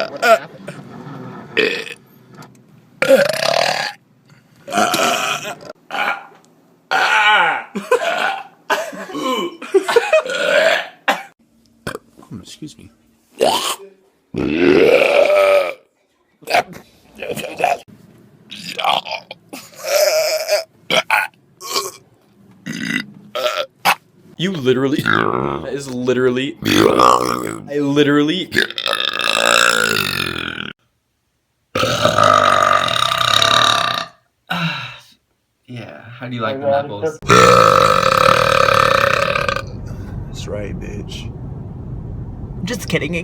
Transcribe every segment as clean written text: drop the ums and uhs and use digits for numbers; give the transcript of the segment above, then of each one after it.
What happened? Excuse me. You literally, that is literally, I literally. Yeah, how do you like them apples? That's right, bitch. Just kidding.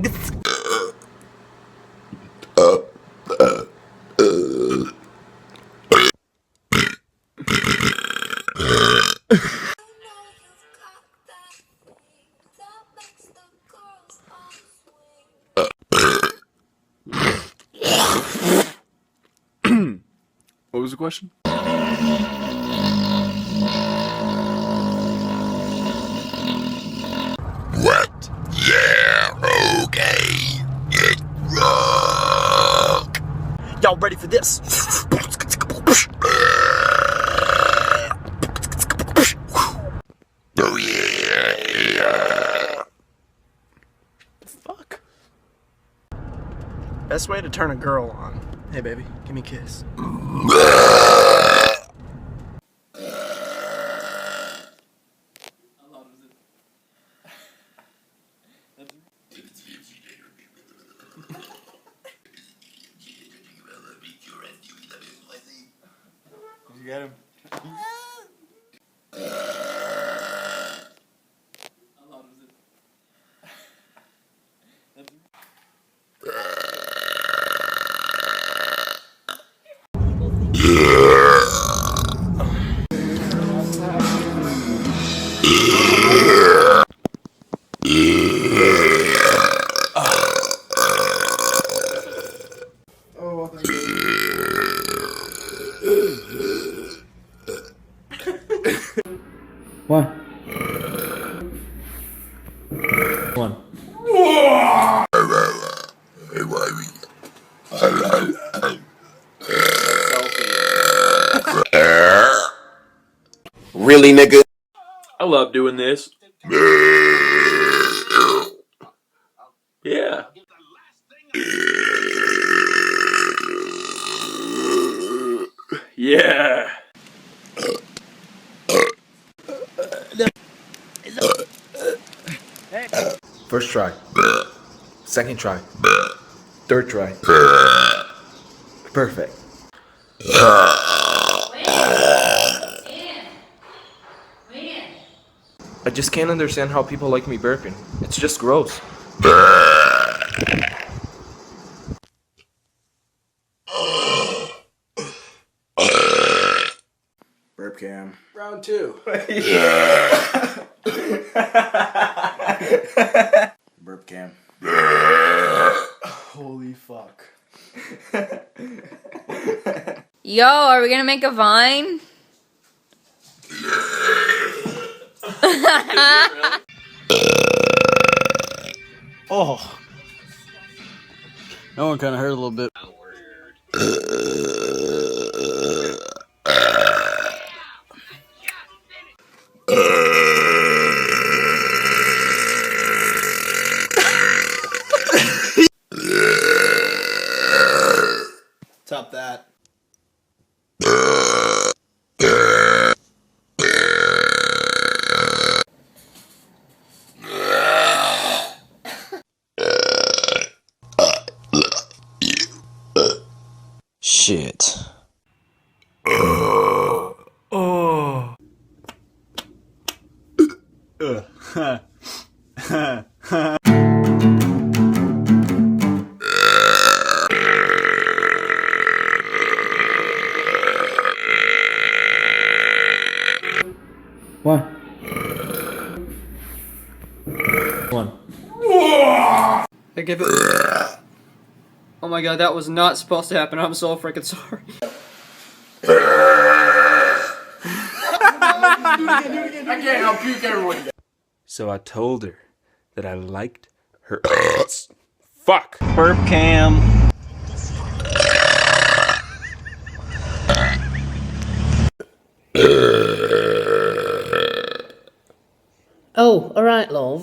What was the question? What? Yeah, okay. Get rock. Y'all ready for this? Oh yeah. Fuck. Best way to turn a girl on. Hey baby, give me a kiss. You got him. One. One. Really, nigga? I love doing this. Yeah. Yeah. First try. Second try. Third try. Perfect. I just can't understand how people like me burping. It's just gross. Burp cam. Round two. Burp cam. Holy fuck. Yo, are we gonna make a vine? Oh. That one kind of hurt a little bit. Top that. Shit. One. One. I give it. Oh my god, that was not supposed to happen. I'm so freaking sorry. I can't help puke everyone. So I told her that I liked her ass Fuck. Burp cam. Oh, alright, love.